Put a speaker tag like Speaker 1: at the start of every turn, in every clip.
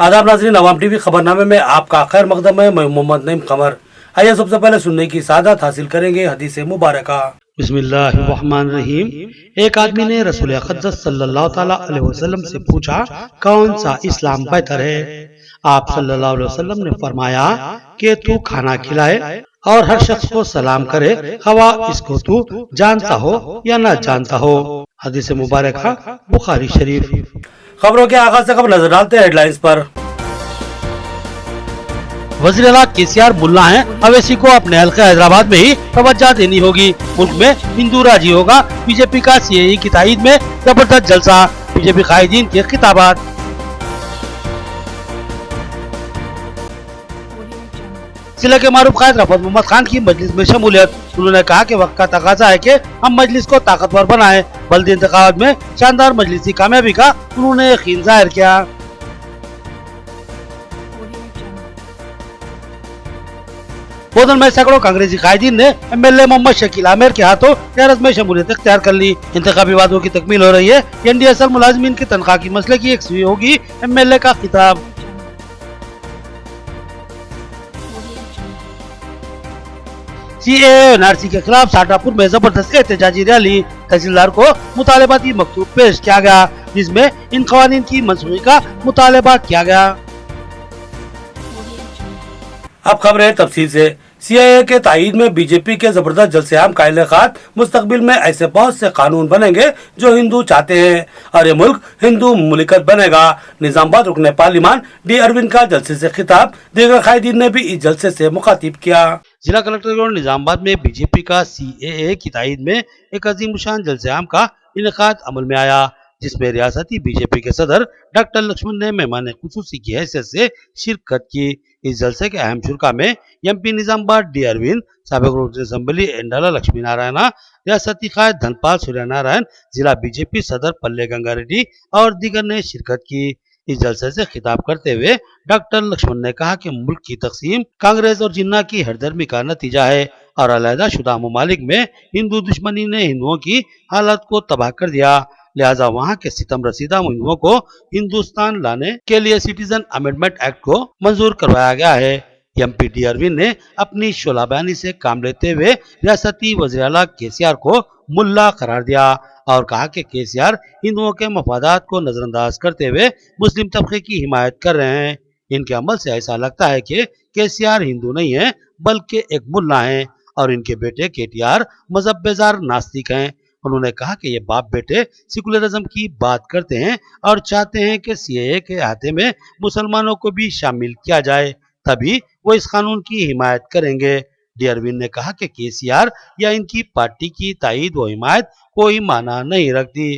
Speaker 1: आदाब नाज़रीन, अवाम टीवी खबरनामे में आपका खैर मकदम है। मैं मोहम्मद नईम कमर। आइए सबसे पहले सुनने की सादत हासिल करेंगे हदीस मुबारका। बिस्मिल्लाहिर्रहमानिर्रहीम। एक आदमी ने रसूल अक़दस सल्लल्लाहु ताला अलैहि वसल्लम से पूछा, कौन सा इस्लाम बेहतर है? आप सल्लल्लाहु अलैहि वसल्लम ने फरमाया कि तू खाना खिलाए और हर शख्स को सलाम करे, खवा इसको तू जानता हो या ना जानता हो। हदीस मुबारका बुखारी शरीफ। खबरों के आगाज से खबर नजर डालते हैं हेडलाइंस पर। वज़ीर आला केसीआर मुल्ला हैं, अवैसी को अपने हल्का हैदराबाद में ही तवज्जो देनी होगी। मुल्क में हिंदू राजी होगा। बीजेपी का सीएए की ताईद में जबरदस्त जलसा। बीजेपी कायदीन के खिताबात। जिले के मारूफ कायद रफत मोहम्मद खान की मजलिस में शमूलियत। उन्होंने कहा कि वक्त का तकाजा है कि हम मजलिस को ताकतवर बनाएं। बल्दी इंतखाबात में शानदार मजलिसी कामयाबी का उन्होंने यकीन जाहिर किया। बोधन में सैकड़ों कांग्रेसी कायदीन ने एमएलए मोहम्मद शकील आमिर के हाथों ज़ियारत में शमूलियत इख्तियार कर ली। इंतखाबी वादों की तकमील हो रही है। एनडीए असल मुलाजिमीन की तनख्वाह की मसले की यकसुई होगी। एमएलए का खिताब। सीएए एनआरसी के खिलाफ शाहजहांपुर में जबरदस्त एहतजाजी रैली। तहसीलदार को मुतालबाती मकतूब पेश किया गया, जिसमें इन कवानीन की मनसूखी का मुतालबा किया गया। अब खबरें तफसील से। सीएए के ताईद में बीजेपी के जबरदस्त जलसेआम का इनेकाद। मुस्तकबिल में ऐसे बहुत से कानून बनेंगे जो हिंदू चाहते हैं और ये मुल्क हिंदू मुल्कत बनेगा। निजामाबाद रुकने पार्लिमान डी अरविंद का जलसे से खिताब। दीगर कायदीन ने भी इस जलसे से मुखातिब किया। जिला कलेक्टर निजामाबाद में बीजेपी का सीएए की ताईद में एक अजीमुशान जलसेआम का इनेकाद अमल में आया, जिसमें रियासती बीजेपी के सदर डॉक्टर लक्ष्मण ने मेहमान खुसूसी की हैसियत से शिरकत की। इस जलसे के अहम शुरा में एमपी निजामाबाद डी अरविंद, साबिक रुकन असेंबली एंडाला लक्ष्मी नारायण, रियासती कायद धनपाल सूर्य नारायण, जिला बीजेपी सदर पल्ले गंगा रेड्डी और दीगर ने शिरकत की। इस जलसे से खिताब करते हुए डॉक्टर लक्ष्मण ने कहा कि मुल्क की तकसीम कांग्रेस और जिन्ना की हरदर्मी का नतीजा है और अलहदा शुदा ममालिक में हिंदू दुश्मनी ने हिंदुओं की हालत को तबाह कर दिया। लिहाजा वहाँ के सितम रसीदा हिंदुओं को हिंदुस्तान लाने के लिए सिटीजन अमेंडमेंट एक्ट को मंजूर करवाया गया है। एमपी डी अरविंद ने अपनी शोला बयानी से काम लेते हुए रियासती वज़ीर आला केसीआर को मुल्ला करार दिया और कहा कि केसीआर हिंदुओं के मफादात को नजरअंदाज करते हुए मुस्लिम तबके की हिमायत कर रहे हैं। इनके अमल से ऐसा लगता है कि केसीआर हिंदू नहीं है बल्कि एक मुल्ला है और इनके बेटे केटीआर मजहब बेजार नास्तिक हैं। उन्होंने कहा कि ये बाप बेटे सेकुलरिज्म की बात करते हैं और चाहते हैं कि सीएए के अहाते में मुसलमानों को भी शामिल किया जाए, तभी वो इस कानून की हिमायत करेंगे। डी अरविंद ने कहा कि केसीआर या इनकी पार्टी की ताईद व हिमायत कोई माना नहीं रखती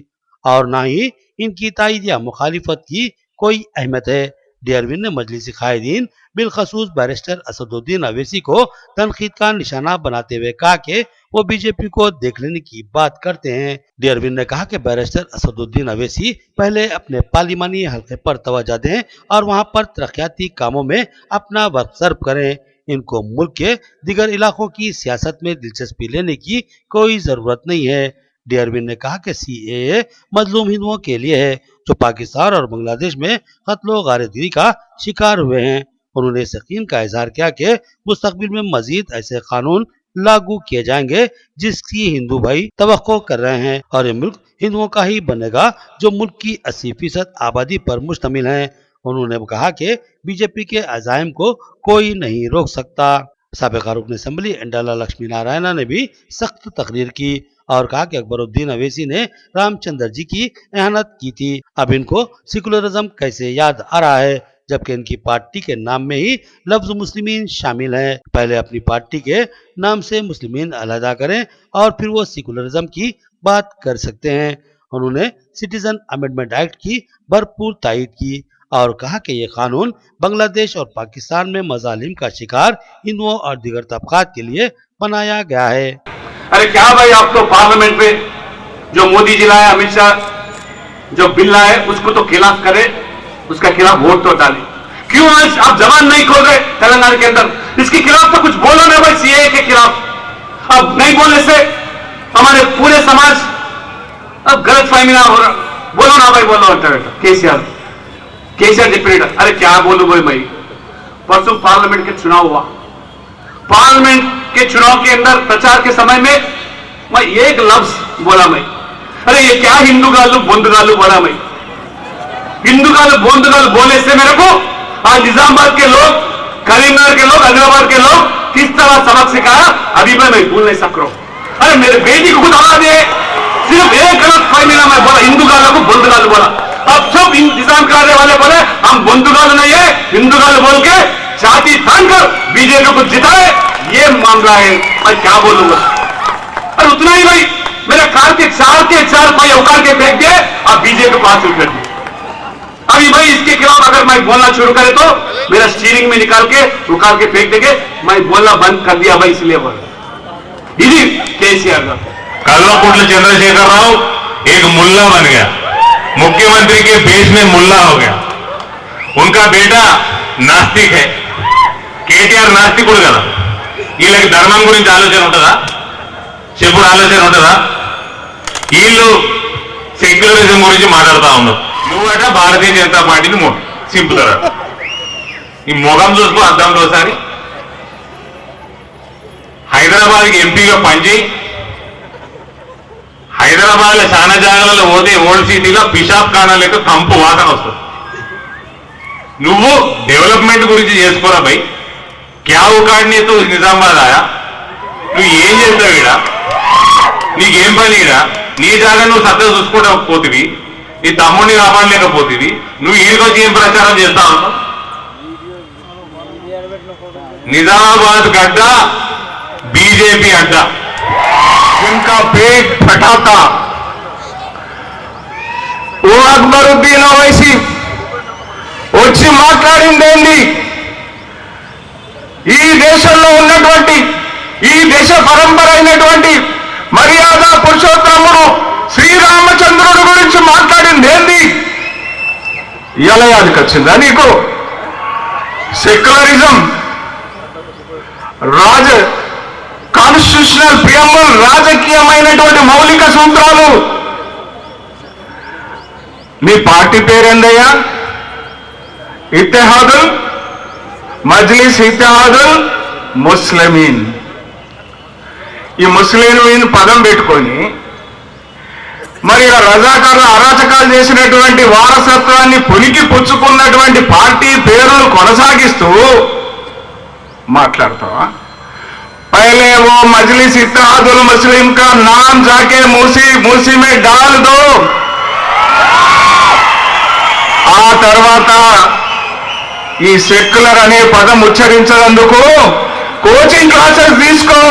Speaker 1: और न ही इनकी ताईद या मुखालिफत की कोई अहमियत है। डी अरविंद ने मजलिसी कायदीन बिलखसूस बैरिस्टर असदुद्दीन अवैसी को तनकीद का निशाना बनाते हुए कहा कि वो बीजेपी को देख लेने की बात करते हैं। डी अरविंद ने कहा कि बैरिस्टर असदुद्दीन अवैसी पहले अपने पार्लिमानी हल्के पर तवज्जो दें और वहां पर तरक्याती कामों में अपना वक्त सर्व करें। इनको मुल्क के दीगर इलाकों की सियासत में दिलचस्पी लेने की कोई जरूरत नहीं है। डी अरविंद ने कहा कि सीएए मजलूम हिंदुओं के लिए है जो पाकिस्तान और बांग्लादेश में कत्लो गारतगिरी का शिकार हुए हैं। उन्होंने इस यकीन का इजहार किया कि मुस्तकबिल में मजीद ऐसे कानून लागू किए जाएंगे जिसकी हिंदू भाई तवक्को कर रहे हैं और ये मुल्क हिंदुओं का ही बनेगा जो मुल्क की 80% आबादी पर मुश्तमिल है। उन्होंने कहा कि बीजेपी के अज़ाइम को कोई नहीं रोक सकता। साबिक रुकन असेंबली एंडाला लक्ष्मी नारायण ने भी सख्त तकरीर की और कहा कि अकबरुद्दीन अवैसी ने रामचंद्र जी की एहनत की थी। अब इनको सेकुलरिज्म कैसे याद आ रहा है जबकि इनकी पार्टी के नाम में ही लफ्ज मुस्लिमीन शामिल है। पहले अपनी पार्टी के नाम से मुस्लिमीन अलहदा करें और फिर वो सेकुलरिज्म की बात कर सकते हैं। उन्होंने सिटीजन अमेंडमेंट एक्ट की भरपूर तायद की और कहा कि ये कानून बांग्लादेश और पाकिस्तान में मजालिम का शिकार हिंदुओं और दीगर तबकात के लिए बनाया गया है।
Speaker 2: अरे क्या भाई, आप तो पार्लियामेंट में जो मोदी जी लाए, अमित शाह जो बिल लाए उसको तो खिलाफ करे, उसका खिलाफ वोट तो डाले। क्यों आज आप जबान नहीं खोल रहे तेलंगाना के अंदर? इसके खिलाफ तो कुछ बोलो ना भाई, सीएए के खिलाफ। अब नहीं बोलने से हमारे पूरे समाज अब गलत फहमी ना हो रहा। बोलो ना भाई, बोलो केसीआर। केसीआर डिप्रेटर, अरे क्या बोलूं भाई मैं। परसों पार्लियामेंट के चुनाव हुआ, पार्लियामेंट के चुनाव के अंदर प्रचार के समय में मैं एक लफ्ज बोला मैं, अरे ये क्या हिंदू गालू बोंदगालू बोला मैं। हिंदू गालू बोंदगालू बोलने से मेरे को आज निजामाबाद के लोग, करीमनगर के लोग, हैदराबाद के लोग किस तरह सबक सिखाया अभी मैं भूल नहीं सक रहा हूं। अरे मेरे बेटी को खुद आवाज है, सिर्फ एक गलत फहमीना मैं बोला, हिंदू गालू को बोंदगालू बोला। अब सब इंतजाम कराने वाले बोले हम बोंदगालू नहीं है, हिंदू गालू बोल के छाती तान कर बीजेपी को जिताए, ये मामला है। मैं क्या बोलूंगा। और उतना ही भाई, मेरे कार के चार पाई उखाड़ के फेंक दिए, अब बीजेपी को हासिल कर दिए। अभी भाई इसके खिलाफ अगर मैं बोलना शुरू करे तो मेरा स्टीयरिंग में निकाल के उखाड़ के फेंक देंगे। मैं बोलना बंद कर दिया भाई, इसलिए बोल दीदी केसीआर का
Speaker 3: कल्वकुंट्ल चंद्रशेखर राव एक मुल्ला बन गया, मुख्यमंत्री के भेष में मुल्ला हो गया। उनका बेटा नास्तिक है, కేటీఆర్ నాస్తికుడు కదా, వీళ్ళకి ధర్మం గురించి ఆలోచన ఉంటుందా, చెప్పుడు ఆలోచన ఉంటుందా? వీళ్ళు సెక్యులరిజం గురించి మాట్లాడుతూ ఉన్నారు. నువ్వట భారతీయ జనతా పార్టీని సింపుతారా? ఈ మొగం చూసుకో అద్దంలో ఒకసారి. హైదరాబాద్కి ఎంపీగా పనిచేయి, హైదరాబాద్ లో చాలా జాగాలలో పోతే ఓల్డ్ సిటీలో పిషాబ్ ఖానా లెక్క కంపు వాసన వస్తుంది. నువ్వు డెవలప్మెంట్ గురించి చేసుకోరా భయ్, క్యా ఉకాడిని తూ నిజామాబాద్ ఆయా, నువ్వు ఏం చేస్తావు ఈడ, నీకేం పని ఈడ, నీ జాగా నువ్వు సత్తా చూసుకోకపోతివి, నీ తమ్ముడిని కాపాడలేకపోతివి, నువ్వు ఈడికొచ్చి ఏం ప్రచారం చేస్తా ఉన్నావు? నిజామాబాద్ గడ్డ బీజేపీ అడ్డ,
Speaker 4: जिनका पेट फटा था ఓ అక్బరుద్దీన్ ఓవైసీ వచ్చి మాట్లాడిందేంది? ఈ దేశంలో ఉన్నటువంటి, ఈ దేశ పరంపర అయినటువంటి మర్యాద పురుషోత్తముడు శ్రీరామచంద్రుడి గురించి మాట్లాడిందేంది? ఇలా యాదకి వచ్చిందా నీకు? సెక్యులరిజం, కాన్స్టిట్యూషనల్ ప్రియంబుల్, రాజకీయమైనటువంటి మౌలిక సూత్రాలు. నీ పార్టీ పేరేందయ్యా? ఇత్తెహాదుల్ మజ్లిస్ ఇత్తెహాదుల్ ముస్లిమీన్. ఈ ముస్లిమీన్ పదం పెట్టుకొని మరి రజాకారులు అరాచకాలు చేసినటువంటి వారసత్వాన్ని పులికి పుచ్చుకున్నటువంటి పార్టీ పేరును కొనసాగిస్తూ మాట్లాడతావా? पहले वो मजलिस इत्तेहादुल मुस्लिम का नाम जाके मूसी में डाल दो, ఆ తర్వాత ఈ సెక్యులర్ అనే పదం ఉచ్చరించేందుకు కోచింగ్ క్లాసెస్ తీసుకో.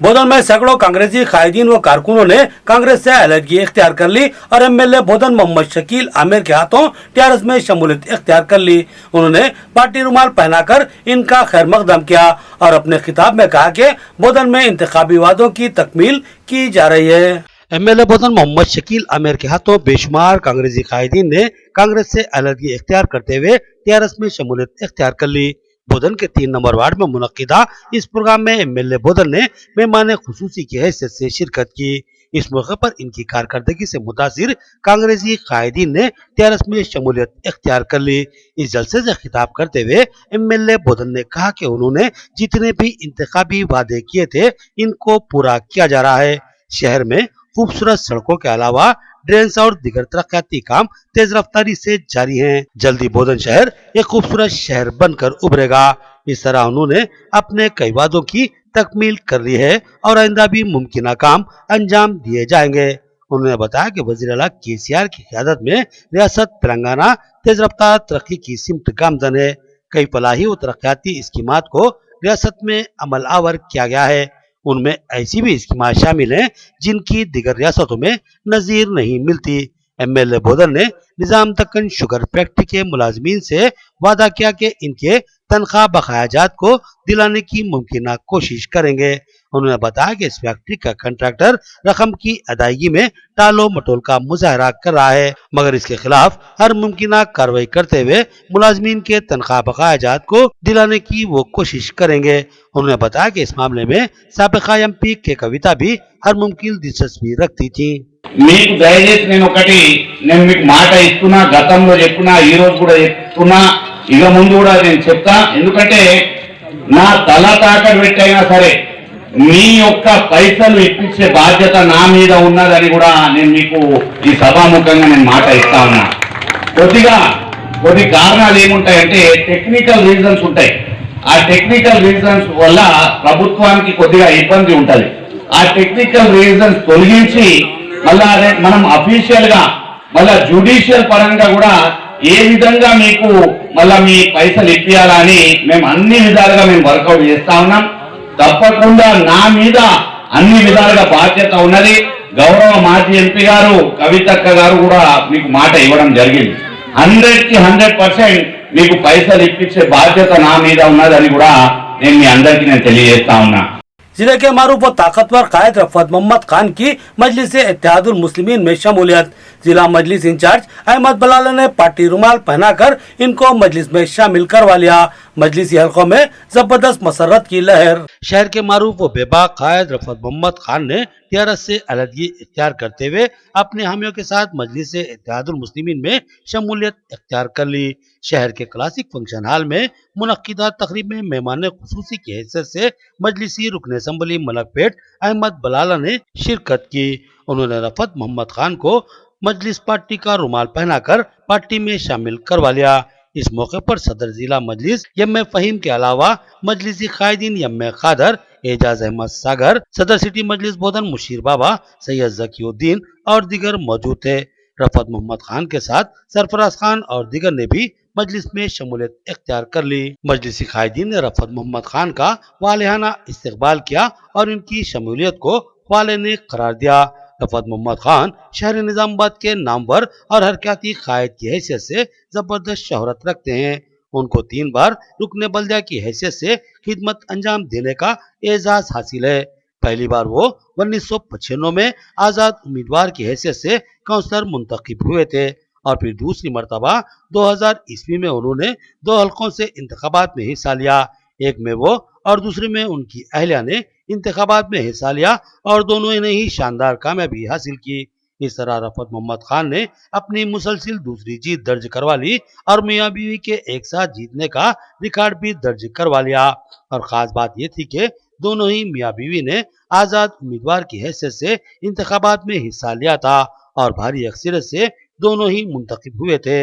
Speaker 1: बोधन में सैकड़ों कांग्रेसी कायदीन व कारकुनों ने कांग्रेस से अलहदगी इख्तियार कर ली और एमएलए बोधन मोहम्मद शकील आमिर के हाथों टीआरएस में शमूलियत इख्तियार कर ली। उन्होंने पार्टी रुमाल पहनाकर इनका खैर मकदम किया और अपने खिताब में कहा कि बोधन में इंतखाबी वादों की तकमील की जा रही है। एमएलए बोधन मोहम्मद शकील आमिर के हाथों बेशुमार कांग्रेसी कायदीन ने कांग्रेस से अलहदगी इख्तियार करते हुए टीआरएस में शमूलियत इख्तियार कर ली। बोधन के 3 नंबर वार्ड में मुनक्किदा इस प्रोग्राम में एमएलए बोधन ने मेहमान खुसूसी की हैसियत से शिरकत की। इस मौके पर इनकी कारकर्दगी से मुतासिर कांग्रेसी कायदीन ने टीआरएस में शमूलियत इख्तियार कर ली। इस जलसे से खिताब करते हुए एमएलए बोधन ने कहा कि उन्होंने जितने भी इंतखाबी वादे किए थे इनको पूरा किया जा रहा है। शहर में खूबसूरत सड़कों के अलावा ड्रेन्स और दिगर तरक्याती काम तेज रफ्तारी से जारी हैं। जल्दी बोधन शहर एक खूबसूरत शहर बनकर उभरेगा। इस तरह उन्होंने अपने कई वादों की तकमील कर ली है और आइंदा भी मुमकिन काम अंजाम दिए जाएंगे। उन्होंने बताया कि वजीर आला केसीआर की क़यादत में रियासत तेलंगाना तेज रफ्तार तरक्की की सिमत गामजन है। कई फलाही व तरक्याती स्कीमात को रियासत में अमल आवर किया गया है। उनमें ऐसी भी स्कीमात शामिल हैं जिनकी दिगर रियासतों में नजीर नहीं मिलती। एमएलए बोधन ने निजाम दक्कन शुगर फैक्ट्री के मुलाजमीन से वादा किया कि इनके तनख्वाह बकायाजात को दिलाने की मुमकिन कोशिश करेंगे। उन्होंने बताया कि इस फैक्ट्री का कंट्रैक्टर रकम की अदायगी में टालो मटोल का मुजाहरा कर रहा है, मगर इसके खिलाफ हर मुमकिन कार्रवाई करते हुए मुलाजमीन के तनख्वाह बकायाजात को दिलाने की वो कोशिश करेंगे। उन्होंने बताया कि इस मामले में साबिका एमपी के कविता भी हर मुमकिन दिलचस्पी रखती थी।
Speaker 5: మీకు దయచేసి నేను మీకు మాట ఇస్తున్నా, గతంలో చెప్తున్నా, ఈ రోజు కూడా చెప్తున్నా, ఇక ముందు కూడా నేను చెప్తా. ఎందుకంటే నా తల తాకట్టు పెట్టైనా సరే మీ యొక్క పైసలు ఇప్పించే బాధ్యత నా మీద ఉన్నదని కూడా నేను మీకు ఈ సభాముఖంగా నేను మాట ఇస్తా ఉన్నా. కొద్ది కారణాలు ఏముంటాయంటే టెక్నికల్ రీజన్స్ ఉంటాయి. ఆ టెక్నికల్ రీజన్స్ వల్ల ప్రభుత్వానికి కొద్దిగా ఇబ్బంది ఉంటుంది. ఆ టెక్నికల్ రీజన్స్ తొలగించి మళ్ళా మనం అఫీషియల్ గా మళ్ళా జ్యుడిషియల్ పరంగా కూడా ఏ విధంగా మీకు మళ్ళా మీ పైసలు ఇప్పియాలని మేము అన్ని విధాలుగా మేము వర్కౌట్ చేస్తా ఉన్నాం. తప్పకుండా నా మీద అన్ని విధాలుగా బాధ్యత ఉన్నది. గౌరవ మాజీ ఎంపీ గారు కవితక్క గారు కూడా మీకు మాట ఇవ్వడం జరిగింది. 100కి 100% మీకు పైసలు ఇప్పించే బాధ్యత నా మీద ఉన్నదని కూడా నేను మీ అందరికీ నేను తెలియజేస్తా ఉన్నా.
Speaker 1: जिले के मारूफ और ताकतवर कायद रफत मोहम्मद खान की मजलिस इत्तेहादुल मुस्लिमीन में शमूलियत। जिला मजलिस इंचार्ज अहमद बलाल ने पार्टी रुमाल पहनाकर इनको मजलिस में शामिल करवा लिया। मजलिसी हलकों में जबरदस्त मसरत की लहर। शहर के मारूफ व बेबाक कायद रफत मोहम्मद खान ने टीआरएस से अलहदगी इख्तियार करते हुए अपने हामियों के साथ मजलिस इत्तेहादुल मुस्लिमीन में शमूलियत इख्तियार कर ली। शहर के क्लासिक फंक्शन हॉल में मुनक्किदा तकरीब में मेहमान खुसूसी की हैसियत से मजलिसी रुकन असम्बली मलकपेट अहमद बलाला ने शिरकत की। उन्होंने रफत मोहम्मद खान को मजलिस पार्टी का रुमाल पहनाकर पार्टी में शामिल करवा लिया। इस मौके पर सदर जिला मजलिस यम फहीम के अलावा मजलिसी कायदीन यम खादर, एजाज अहमद सागर, सदर सिटी मजलिस बोधन मुशीर बाबा, सैयद जकीउद्दीन और दीगर मौजूद थे। रफत मोहम्मद खान के साथ सरफराज खान और दीगर ने भी मजलिस में शमूलियत इख्तियार कर ली। मजलिसी कायदीन ने रफत मोहम्मद खान का वालिहाना इस्तकबाल किया और इनकी शमूलियत को वाले ने करार दिया। रफत मोहम्मद खान शहर निजामाबाद के नामवर और हरकती कायद की हैसियत से जबरदस्त शोहरत रखते हैं। उनको 3 बार रुकने बल्दिया की हैसियत से खिदमत अंजाम देने का एजाज हासिल है। पहली बार वो 1995 में आजाद उम्मीदवार की हैसियत से काउंसलर मुंतखब हुए थे और फिर दूसरी मर्तबा 2000 ईस्वी में उन्होंने 2 हलकों से इंतखाबात में हिस्सा लिया। एक में वो और दूसरे में उनकी अहलिया ने इंतखाबात में हिस्सा लिया और दोनों ने ही शानदार कामयाबी हासिल की। इस तरह रफत मोहम्मद खान ने अपनी मुसलसिल दूसरी जीत दर्ज करवा ली और मियां बीवी के एक साथ जीतने का रिकॉर्ड भी दर्ज करवा लिया। और खास बात यह थी कि दोनों ही मियां बीवी ने आजाद उम्मीदवार की हैसियत से इंतखाबात में हिस्सा लिया था और भारी अक्सरियत से दोनों ही मुंतखब हुए थे।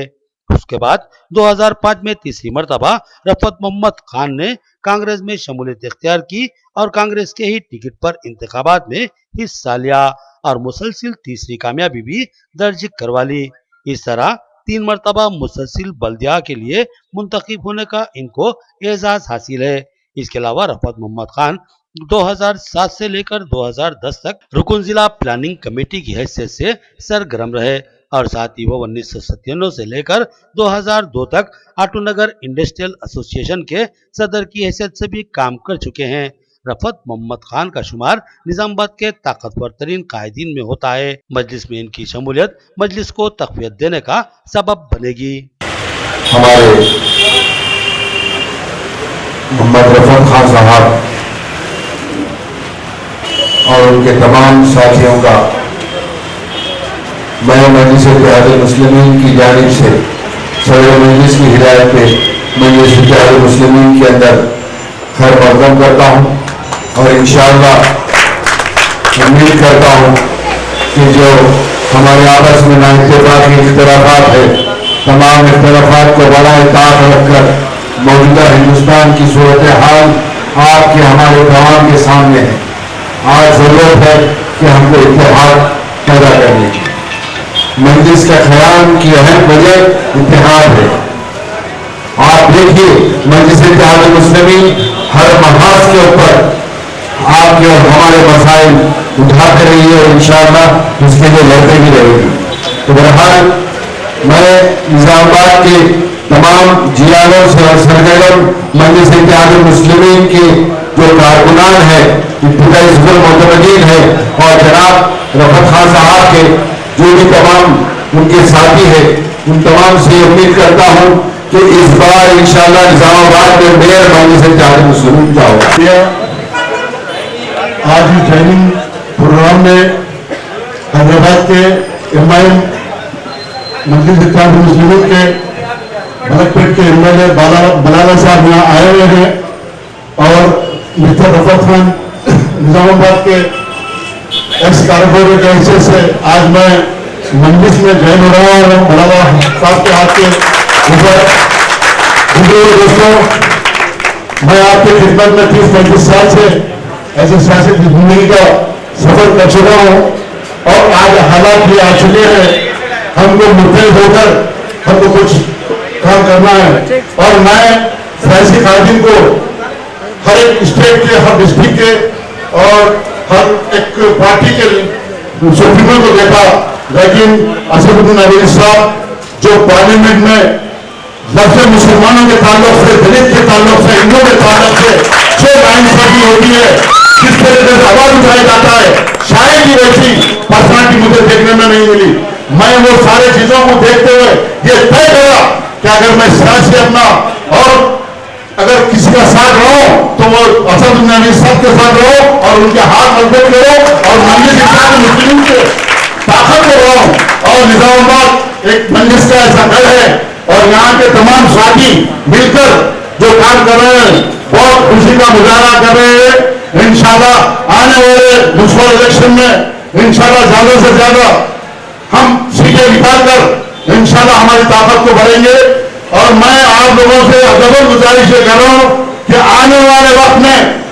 Speaker 1: उसके बाद 2005 में तीसरी मर्तबा रफत मोहम्मद खान ने कांग्रेस में शमूलियत इख्तियार की और कांग्रेस के ही टिकट पर इंतखाबात में हिस्सा लिया और मुसलसिल तीसरी कामयाबी भी दर्ज करवा ली। इस तरह 3 मर्तबा मुसलसिल बल्दिया के लिए मुंतखब होने का इनको एजाज हासिल है। इसके अलावा रफत मोहम्मद खान 2007 से लेकर 2010 तक रुकन जिला प्लानिंग कमेटी की हैसियत से सरगर्म रहे और साथ ही वो 1997 से लेकर 2002 तक आटूनगर इंडस्ट्रियल एसोसिएशन के सदर की हैसियत से भी काम कर चुके हैं। रफत मोहम्मद खान का शुमार निजामाबाद के ताकतवर तरीन कायदीन में होता है। मजलिस में इनकी शमूलियत मजलिस को तक़वियत देने का सबब बनेगी।
Speaker 6: हमारे मोहम्मद रफत खान साहब और उनके तमाम साथियों का मैं मजलिस इत्तेहादुल मुस्लिमीन की जानिब से सदर मजलिस की हिदायत पे मजलिस इत्तेहादुल मुस्लिमीन के अंदर खैर मक़दम करता हूँ और इंशाअल्लाह उम्मीद करता हूँ कि जो हमारे आपस में नाइत्तेफाकी इख्तिलाफात है, तमाम इख्तिलाफात को बड़ा ताक रखकर मौजूदा हिंदुस्तान की सूरत हाल आपके हमारे तमाम के सामने है। आज जरूरत है कि हमको इत्तेहाद पैदा करने की। मजलिस का क़याम की अहम वजह इत्तेहाद है। आप देखिए मजलिस इत्तेहादुल मुस्लिमीन हर महाज के ऊपर आपके और हमारे मसाइल उठाते रही है और इंशाअल्लाह उसके लिए लड़ते भी रहेगी। तो बहरहाल मैं निजामाबाद के तमाम जिलों से और सरगर्म मजलिस इत्तेहादुल मुस्लिमीन के जो कारकुनान है, इब्तिदाई मोतमदीन है और जनाब रफत खान साहब के जो भी तमाम उनके साथी है, उन तमाम से उम्मीद करता हूँ कि इस बार इंशाअल्लाह निजामाबाद में मेयर मजलिस इत्तेहादुल मुस्लिमीन का होगा। आज इस ट्रेनिंग प्रोग्राम में हैदराबाद के इमाम मजलिस इत्तेहाद मुस्लिमीन के मलकपेट के एमएलए बलाला साहब यहाँ आए हुए हैं और मिस्टर रफत खान निजामाबाद के एक्स कारपोरेटर के हिस्से से आज मैं मजलिस में ज्वाइन हो रहा हूँ बलाला साहब के हाथ के ऊपर। दोस्तों, मैं आपकी खिदमत में 30-35 साल से ऐसे सियासी जिंदगी का सफर कर चुका हूँ और आज हालात भी आ चुके हैं, हमको मुतहद होकर हमको कुछ काम करना है। और मैं सियासी कायदीन को हर एक स्टेट के, हर डिस्ट्रिक्ट के और हर एक पार्टी के सुप्रीमो को देखा, लेकिन असदुद्दीन अवैसी साहब जो पार्लियामेंट में लफ्ज़ मुसलमानों के ताल्लुक से, दलित के ताल्लुक से, हिंदुओं के ताल्लुक से जो नाइंसाफी होती है, जिस तरीके से आवाज उठाया जाता है, शायद ही वैसी पर्सनालिटी मुझे देखने में नहीं मिली। मैं वो सारे चीजों को देखते हुए ये तय करा कि अगर मैं सियासी अपना और अगर किसी का साथ रहो तो वो असदुद्दीन अवैसी साहब के साथ रहो और उनके हाथ मजबूत करो और मजलिस इत्तेहाद मुस्लिमीन के ताकत को रहो। और निजामाबाद एक मजलिस का ऐसा घर है और यहाँ के तमाम साथी मिलकर जो काम कर रहे हैं बहुत खुशी का मुजाहरा कर रहे हैं। इंशाल्लाह आने वाले म्युनिसिपल इलेक्शन में इंशाल्लाह ज्यादा से ज्यादा हम सीटें निकालकर इंशाल्लाह हमारी ताकत को बढ़ेंगे। और मैं आप लोगों से डबल गुजारिश कर रहा हूँ कि आने वाले वक्त में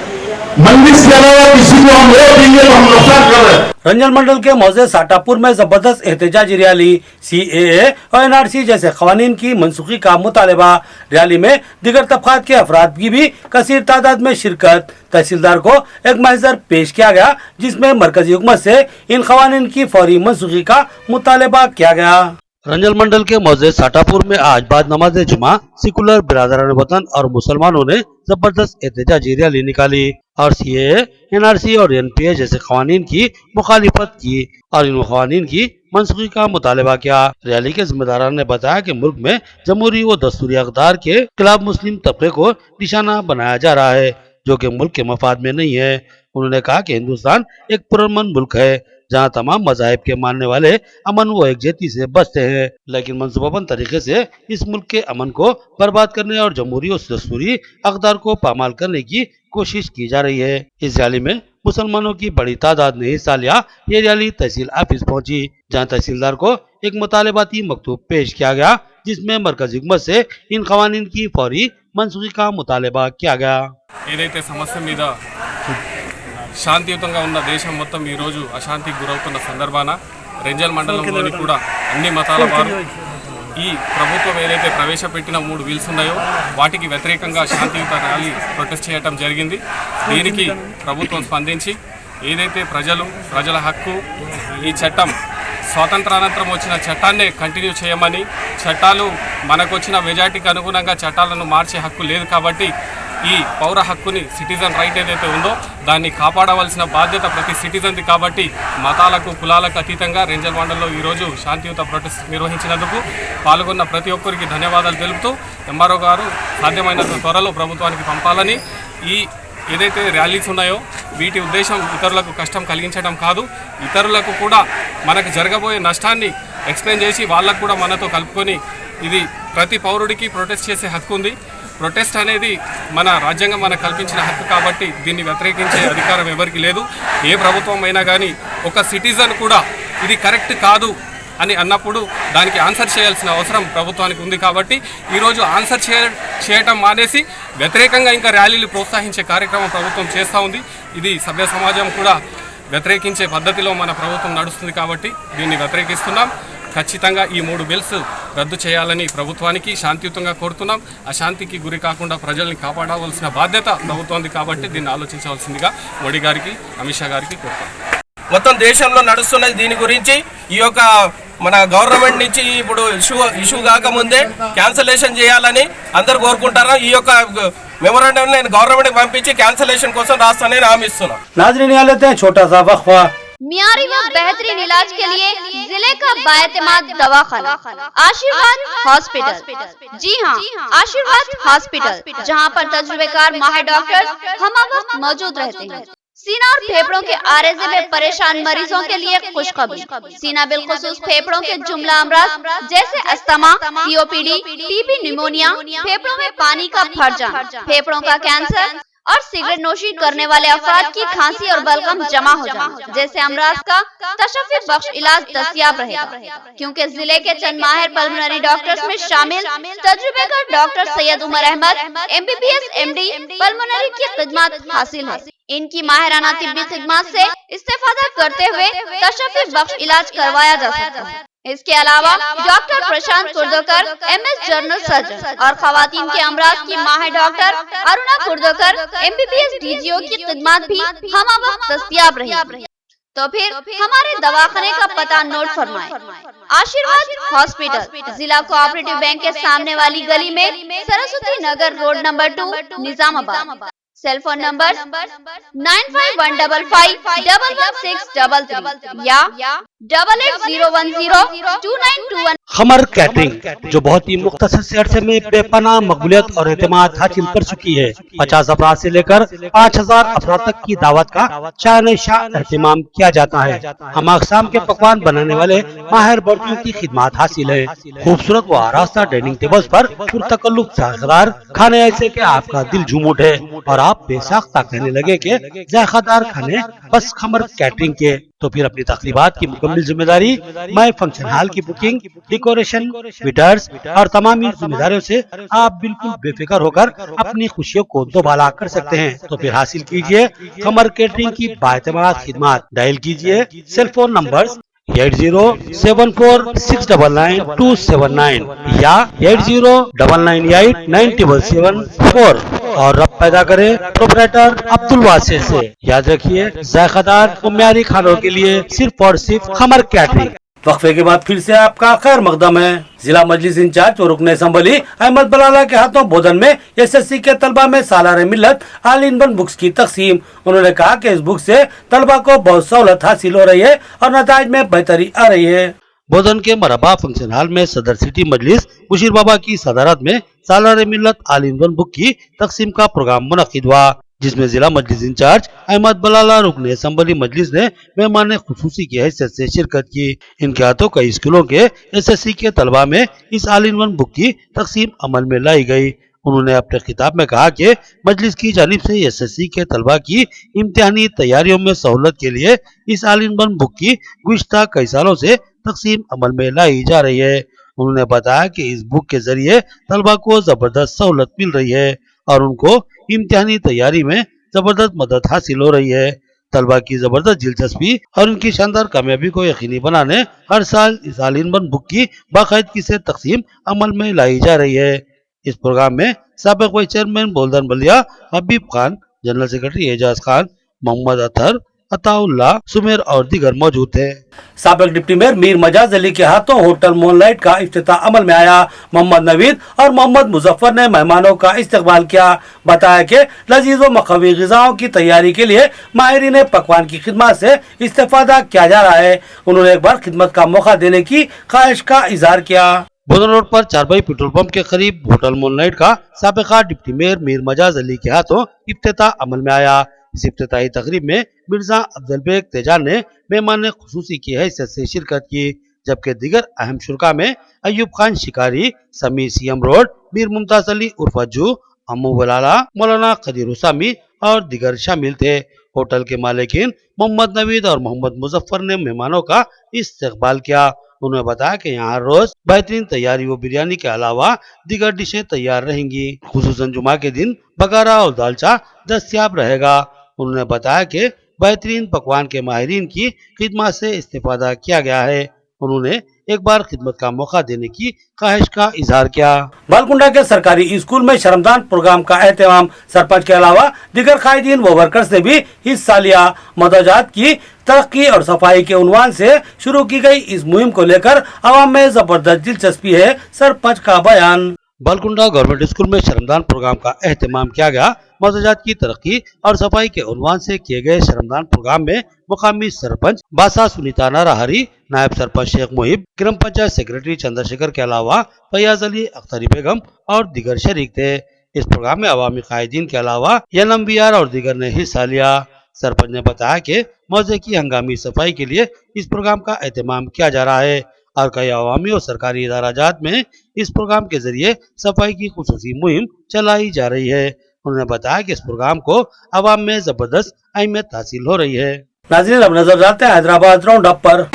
Speaker 6: मजलिस के अलावा किसी को हम वोट देंगे तो हम नुकसान कर रहे हैं।
Speaker 1: रंजन मंडल के मौजे साटापुर में जबरदस्त एहतजाजी रैली CAA और NRC जैसे कवानीन की मनसूखी का मुतालबा। रैली में दीगर तबकात के अफराद की भी कसीर तादाद में शिरकत। तहसीलदार को एक महजर पेश किया गया जिसमें मरकजी हुकूमत से इन कवानीन की फौरी मनसूखी का मुतालबा किया गया। रंजन मंडल के मौजे साटापुर में आज बाद नमाज जुमा सेकुलर बिरादरान वतन और मुसलमानों ने जबरदस्त एहतजाजी रैली निकाली और CAA, NRC और NPA जैसे कवानीन की मुखालिफत की और इन कवानीन की मनसूखी का मुतालबा किया। रैली के जिम्मेदारान ने बताया कि मुल्क में जमहूरी व दस्तूरी अक़दार के खिलाफ मुस्लिम तबके को निशाना बनाया जा रहा है जो कि मुल्क के मफाद में नहीं है। उन्होंने कहा कि हिंदुस्तान एक पुरअमन मुल्क है जहाँ तमाम मज़ाहिब के मानने वाले अमन व एकजहती से बसते हैं, लेकिन मंसूबाबंद तरीके से इस मुल्क के अमन को बर्बाद करने और जमहूरी और दस्तूरी अक़दार को पामाल करने की कोशिश की जा रही है। इस रैली में मुसलमानों की बड़ी तादाद ने हिस्सा लिया। ये रैली तहसील ऑफिस पहुंची जहाँ तहसीलदार को एक मुतालबाती मकतूब पेश किया गया जिसमें मरकजी हुकूमत से इन कवानीन की फौरी मनसूखी का मुतालबा किया गया।
Speaker 7: ఏదైతే సమస్య మీద శాంతియుతంగా ఉన్న దేశం మొత్తం ఈ రోజు అశాంతికి గురవుతున్న సందర్భాన రెంజల్ మండలంలోని కూడా అన్ని మతాల వారు ఈ ప్రభుత్వం ఏదైతే ప్రవేశపెట్టిన 3 బిల్స్ ఉన్నాయో వాటికి వ్యతిరేకంగా శాంతియుత ర్యాలీ ప్రొటెస్ట్ చేయడం జరిగింది। దీనికి ప్రభుత్వం స్పందించి ఏదైతే ప్రజల హక్కు ఈ చట్టం స్వాతంత్రానంతరం వచ్చిన చట్టాన్నే కంటిన్యూ చేయమని, చట్టాలు మనకు వచ్చిన మెజారిటీకి అనుగుణంగా చట్టాలను మార్చే హక్కు లేదు కాబట్టి ఈ పౌర హక్కుని సిటిజన్ రైట్ ఏదైతే ఉందో దాన్ని కాపాడవలసిన బాధ్యత ప్రతి సిటిజన్ది కాబట్టి మతాలకు కులాలకు అతీతంగా రెంజల్ మండలంలో ఈరోజు శాంతియుత ప్రొటెస్ట్ నిర్వహించినందుకు పాల్గొన్న ప్రతి ఒక్కరికి ధన్యవాదాలు తెలుపుతూ MRO గారు సాధ్యమైనంత త్వరలో ప్రభుత్వానికి పంపాలని, ఈ ఏదైతే ర్యాలీస్ ఉన్నాయో వీటి ఉద్దేశం ఇతరులకు కష్టం కలిగించడం కాదు, ఇతరులకు కూడా మనకు జరగబోయే నష్టాన్ని ఎక్స్ప్లెయిన్ చేసి వాళ్ళకు కూడా మనతో కలుపుకొని ఇది ప్రతి పౌరుడికి ప్రొటెస్ట్ చేసే హక్కు ఉంది। ప్రొటెస్ట్ అనేది మన రాజ్యాంగం మనకు కల్పించిన హక్కు కాబట్టి దీన్ని వ్యతిరేకించే అధికారం ఎవరికి లేదు। ఏ ప్రభుత్వం అయినా కానీ ఒక సిటిజన్ కూడా ఇది కరెక్ట్ కాదు అని అన్నప్పుడు దానికి ఆన్సర్ చేయాల్సిన అవసరం ప్రభుత్వానికి ఉంది కాబట్టి ఈరోజు ఆన్సర్ చేయటం మానేసి వ్యతిరేకంగా ఇంకా ర్యాలీలు ప్రోత్సహించే కార్యక్రమం ప్రభుత్వం చేస్తూ ఉంది। ఇది సభ్య సమాజం కూడా వ్యతిరేకించే పద్ధతిలో మన ప్రభుత్వం నడుస్తుంది కాబట్టి దీన్ని వ్యతిరేకిస్తున్నాం। ఖచ్చితంగా ఈ 3 బిల్స్ రద్దు చేయాలని ప్రభుత్వానికి శాంతియుతంగా కోరుతున్నాం। అశాంతికి గురి కాకుండా ప్రజల్ని కాపాడవలసిన బాధ్యత ప్రభుత్వానికి కాబట్టి దీన్ని ఆలోచించవలసిందిగా మోడీ గారికి, అమిత్ షా గారికి కోరుతాం।
Speaker 8: మొత్తం దేశంలో నడుస్తున్నది దీని గురించి ఈ యొక్క మన గవర్నమెంట్ నుంచి ఇప్పుడు ఇష్యూ కాకముందే క్యాన్సలేషన్ చేయాలని అందరు కోరుకుంటారు। ఈ యొక్క మెమోరాండం నేను గవర్నమెంట్ పంపించి క్యాన్సలేషన్ కోసం రాస్తానని హామీ ఇస్తున్నా।
Speaker 1: नाज़रीन यहाँ लेते हैं छोटा सा वक्फा।
Speaker 9: मियारी व बेहतरीन इलाज के लिए जिले का बाएतमाद दवाखाना आशीर्वाद हॉस्पिटल। जी हाँ, आशीर्वाद हॉस्पिटल, जहाँ पर तजुर्बेकार माहिर डॉक्टर हम वक्त मौजूद रहते हैं। सीना और फेफड़ों के आरेजे में परेशान मरीजों के लिए खुशखबरी। सीना बिलखुसूस फेफड़ों के जुमला अमराज जैसे अस्थमा, सीओपीडी, टीबी, निमोनिया, फेफड़ों में पानी का भर जाना, फेफड़ों का कैंसर और सिगरेट नोशी करने वाले अफराद की खांसी और बलगम जमा हो जाना जैसे अमराज का तशफ़्फ़ी बख्श इलाज दस्तयाब रहेगा, क्योंकि जिले के चंद माहिर पल्मोनरी डॉक्टर्स में शामिल तजुर्बेकार doctor Syed Umar Ahmad MBBS MD pulmonary की खिदमत हासिल है। इनकी माहिराना तिब्बी खिदमत से इस्तेफादा करते हुए तशफ़्फ़ी बख्श इलाज करवाया जा सकता है। इसके अलावा डॉक्टर प्रशांत कुर्दोकर MS जनरल सर्जन और खवातीन के अमराज की माहिर डॉक्टर अरुणा कुर्दोकर MBBS DGO की खिदमत भी हम वक्त दस्तयाब रही। तो फिर हमारे दवाखाने का पता नोट फरमाएं। आशीर्वाद हॉस्पिटल, जिला कोऑपरेटिव बैंक के सामने वाली गली में, Saraswati Nagar road number 2, Nizamabad. Cell phone number 9515511633 या 8801029221।
Speaker 1: खमर कैटरिंग जो बहुत ही मुख्तसर से अरसे में बेपनाह मकबूलियत और एतमाद हासिल कर चुकी है। 50 अफराद से लेकर 5000 अफराद तक की दावत का शान शाह एहतमाम किया जाता है। हम अक़साम के पकवान बनाने वाले माहिर बर्तियों की खिदमत हासिल है। खूबसूरत व आरास्ता डाइनिंग टेबल्स पर पुरतकल्लुफ़ जायकेदार खाने ऐसे के आपका दिल झूम उठे और आप बेसाख्ता कहने लगे कि जायकेदार खाने बस खमर कैटरिंग के। तो फिर अपनी तकरीबात की मुकम्मल जिम्मेदारी मैं फंक्शन हॉल की बुकिंग, डेकोरेशन, वेटर्स और तमाम जिम्मेदारियों से आप बिल्कुल बेफिक्र होकर अपनी खुशियों को दोबाला कर सकते हैं। तो फिर हासिल कीजिए खमर कैटरिंग की बाएतमाद खिदमत। डायल कीजिए सेल फोन नंबर 8074699279 या 8099897774 और रब पैदा करे प्रोपराइटर अब्दुल वासिर से। याद रखिए जायकेदार और म्यारी खानों के लिए सिर्फ और सिर्फ खमर कैटरिंग। वक्फे के बाद फिर से आपका खैर मकदम है। जिला मजलिस इंचार्ज और रुकन असम्बली अहमद बलाला के हाथों बोधन में SSC के तलबा में सालारे मिल्लत ऑल इन वन बुक्स की तकसीम। उन्होंने कहा कि इस बुक से तलबा को बहुत सहूलत हासिल हो रही है और नताइज में बेहतरी आ रही है। बोधन के मरबा फंक्शन हॉल में सदर सिटी मजलिस मुशीर बाबा की सदारत में सालारे मिल्लत ऑल इन वन बुक की तकसीम का प्रोग्राम मुनक्किद हुआ, जिसमें जिला मजलिस इंचार्ज अहमद बलाला रुकन असम्बली मजलिस ने मेहमान खुसूसी की हैसियत से शिरकत की। इनके हाथों कई स्कूलों के SSC के तलबा में इस ऑल इन वन बुक की तकसीम अमल में लाई गई। उन्होंने अपने खिताब में कहा कि मजलिस की जानिब से SSC के तलबा की इम्तिहानी तैयारियों में सहूलत के लिए इस ऑल इन वन बुक की गुज़िश्ता कई सालों से तकसीम अमल में लाई जा रही है। उन्होंने बताया कि इस बुक के जरिए तलबा को जबरदस्त सहूलत मिल रही है और उनको इम्तिहानी तैयारी में जबरदस्त मदद हासिल हो रही है। तलबा की जबरदस्त दिलचस्पी और उनकी शानदार कामयाबी को यकीनी बनाने हर साल इस ऑल इन वन बुक की बाकायदगी से तकसीम अमल में लाई जा रही है। इस प्रोग्राम में साबिक वाइस चेयरमैन बोल्दन बलिया, हबीब खान, जनरल सेक्रेटरी एजाज खान, मोहम्मद अतहर, अताउल्ला, सुमेर और दीगर मौजूद थे। साबिक डिप्टी मेयर मीर मजाज अली के हाथों होटल मूनलाइट का इफ्तिताह अमल में आया। मोहम्मद नवीद और मोहम्मद मुजफ्फर ने मेहमानों का इस्तकबाल किया। बताया कि लजीज व मक़वी ग़िज़ाओं की तैयारी के लिए माहिरीन पकवान की खिदमत से इस्तेफादा किया जा रहा है। उन्होंने एक बार खिदमत का मौका देने की ख्वाहिश का इजहार किया। बोधन रोड पर चारबाई पेट्रोल पंप के करीब होटल मूनलाइट का साबिका डिप्टी मेयर मीर मजाज अली के हाथों इफ्तिताह अमल में आया। इस इफ्तिताही तकरीब में मिर्जा अब्दुल बेग तेजान ने मेहमान खुसूसी की हैसियत से शिरकत की, जबकि दीगर अहम शुरका में अयूब खान शिकारी, समी CM रोड, मीर मुमताज अली उर्फ अज्जू, अम्मू बलाला, मौलाना कदीर उसामी और दीगर शामिल थे। होटल के मालिकीन मोहम्मद नवीद और मोहम्मद मुजफ्फर ने मेहमानों का इस्तकबाल किया। उन्होंने बताया कि यहाँ रोज बेहतरीन तैयारी व बिरयानी के अलावा दीगर डिशें तैयार रहेंगी। खुसूसन जुमा के दिन बगारा और दालचा दस्तयाब रहेगा। उन्होंने बताया कि बेहतरीन पकवान के माहिरीन की खिदमत से इस्तेफादा किया गया है। उन्होंने एक बार खिदमत का मौका देने की ख्वाहिश का इजहार किया। बालकुंडा के सरकारी स्कूल में शरमदान प्रोग्राम का एहतमाम सरपंच के अलावा दीगर कायदीन व वर्कर्स ने भी हिस्सा लिया। मदरजात की तरक्की और सफाई के उन्वान से शुरू की गई इस मुहिम को लेकर आवाम में जबरदस्त दिलचस्पी है। सरपंच का बयान। बालकुंडा गवर्नमेंट स्कूल में शरमदान प्रोग्राम का एहतमाम किया गया। मदरजात की तरक्की और सफाई के उन्वान से किए गए शरमदान प्रोग्राम में मुकामी सरपंच बासा सुनीता नाराहरी, नायब सरपंच शेख मुहिब, ग्राम पंचायत सेक्रेटरी चंद्रशेखर के अलावा फैयाज अली, अख्तरी बेगम और दीगर शरीक थे। इस प्रोग्राम में अवामी कायदीन के अलावा NMBR और दीगर ने हिस्सा लिया। सरपंच ने बताया कि मौजे की हंगामी सफाई के लिए इस प्रोग्राम का एहतमाम किया जा रहा है और कई अवामी और सरकारी इदाराजात में इस प्रोग्राम के जरिए सफाई की खुसूसी मुहिम चलाई जा रही है। उन्होंने बताया कि इस प्रोग्राम को अवाम में जबरदस्त अहमियत हासिल हो रही है। नाज़रीन, अब नजर डालते हैं हैदराबाद राउंड अप पर।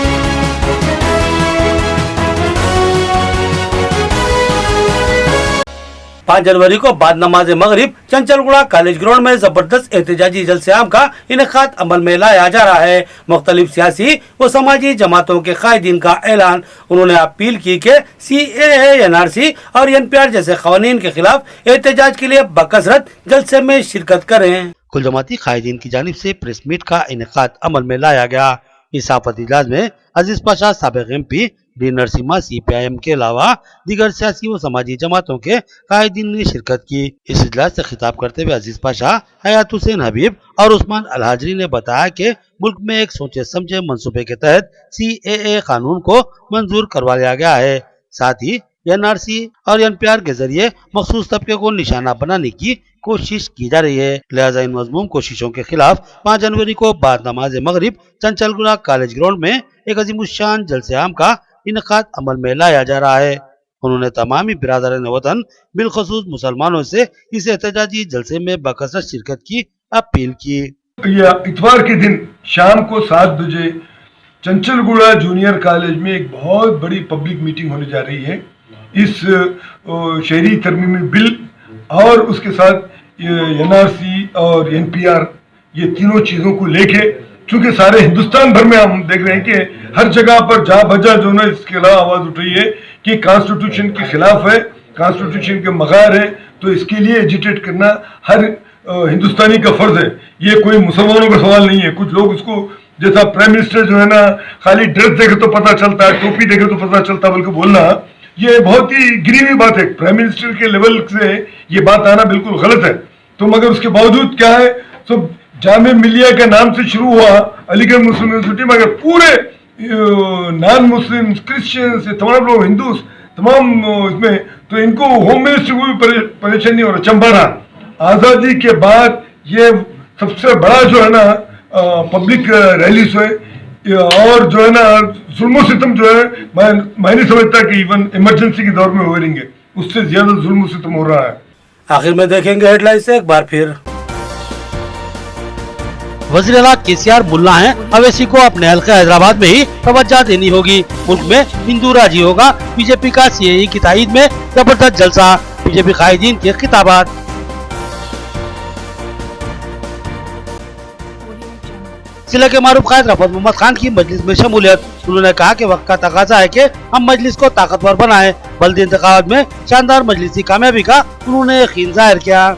Speaker 1: 5 जनवरी को बाद नमाज मगरिब चंचलगुड़ा कॉलेज ग्राउंड में जबरदस्त एहतजाजी जलसे-आम का इनेकाद अमल में लाया जा रहा है। मुख्तलिफ सियासी व समाजी जमातों के कायदीन का ऐलान। उन्होंने अपील की कि CAA, NRC और NPR जैसे कवानीन के खिलाफ एहतजाज के लिए बकसरत जलसे में शिरकत करें। कुल जमाती कायदीन की जानिब से प्रेस मीट का इनेकाद अमल में लाया गया। इस साफत इजलास में अजीज पाशा, साबिक MP डी नरसिम्हा CPIM के अलावा दीगर सियासी व समाजी जमातों के कायदीन ने शिरकत की। इस इजलास से खिताब करते हुए अजीज पाशा, हयात हुसैन हबीब और उस्मान अलहाजरी ने बताया कि मुल्क में एक सोचे समझे मंसूबे के तहत CAA कानून को मंजूर करवा लिया गया है। साथ ही NRC और NPR के जरिए मखसूस तबके को निशाना बनाने की कोशिश की जा रही है। लिहाजा इन मजमूम कोशिशों के खिलाफ 5 जनवरी को बाद नमाज मगरिब चंचलगुड़ा कॉलेज ग्राउंड में एक अजीमुशान जलसे-आम का इनेकाद अमल में लाया जा रहा है। उन्होंने तमामी बिरादरान वतन बिलखसूस मुसलमानों से इस एहतजाजी जलसे में बकसरत शिरकत की अपील की।
Speaker 10: इतवार के दिन शाम को 7 बजे चंचलगुड़ा जूनियर कॉलेज में एक बहुत बड़ी पब्लिक मीटिंग होने जा रही है। इस शहरी तरमीमी बिल और उसके साथ NRC और NPR, ये तीनों चीज़ों को लेके, चूंकि सारे हिंदुस्तान भर में हम देख रहे हैं कि हर जगह पर जहाँ बजा जो है इसके खिलाफ आवाज़ उठ रही है कि कॉन्स्टिट्यूशन के खिलाफ है, कॉन्स्टिट्यूशन के मगार है, तो इसके लिए एजिटेट करना हर हिंदुस्तानी का फर्ज है। ये कोई मुसलमानों का सवाल नहीं है। कुछ लोग उसको, जैसा प्राइम मिनिस्टर जो है ना, खाली ड्रेस देखे तो पता चलता है, टोपी देखे तो पता चलता है, बल्कि बोलना ये बहुत ही गिरी हुई बात है। प्राइम मिनिस्टर के लेवल से ये बात आना बिल्कुल गलत है। तो मगर उसके बावजूद क्या है, तो जामिया मिलिया के नाम से शुरू हुआ अलीगढ़ मुस्लिम यूनिवर्सिटी, मगर पूरे नॉन मुस्लिम, क्रिश्चियंस, तमाम लोग हिंदू, तमाम इसमें, तो इनको होम मिनिस्टर को भी परेशानी और अचंभा रहा। आज़ादी के बाद ये सबसे बड़ा जो है ना पब्लिक रैलीज है और जो है ना जुल्म सितम जो है, मैं नहीं समझता कि इवन इमरजेंसी के दौर में हो रहेंगे, उससे ज्यादा जुल्म सितम हो रहा है।
Speaker 1: आखिर में देखेंगे हेडलाइन से एक बार फिर। वज़ीर-ए-आला KCR मुल्ला हैं, अवैसी को अपने हल्के हैदराबाद में ही तवज्जो देनी होगी। मुल्क में हिंदू राजी होगा। बीजेपी का CAA की ताईद में जबरदस्त जलसा। बीजेपी कायदीन के खिताबात। जिले के मारूफ कायद रफत मोहम्मद खान की मजलिस में शमूलियत। उन्होंने कहा कि वक्त का तकाजा है कि हम मजलिस को ताकतवर बनाएं। बल्दी इंतखाबात में शानदार मजलिसी कामयाबी का उन्होंने यकीन जाहिर किया।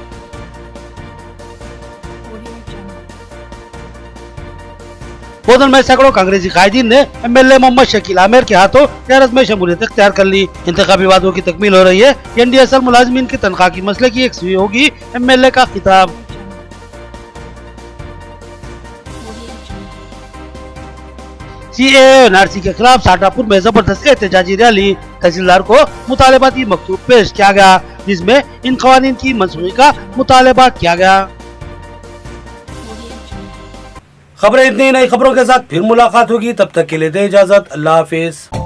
Speaker 1: बोधन में सैकड़ों कांग्रेसी कायदीन ने MLA मोहम्मद शकील आमिर के हाथों टेरस में शमूलियत इख्तियार कर ली। इंतखाबी वादों की तकमील हो रही है। NDSL मुलाजिमीन की तनख्वाह की मसले की यकसुई होगी। MLA का खिताब। CAA NRC के खिलाफ शाहजहांपुर में जबरदस्त एहतजाजी रैली। तहसीलदार को मुतालबाती मकतूब पेश किया गया, जिसमें इन कवानीन की मनसूखी का मुतालबा किया गया। खबरें इतनी, नई खबरों के साथ फिर मुलाकात होगी। तब तक के लिए दे इजाजत। अल्लाह हाफिज।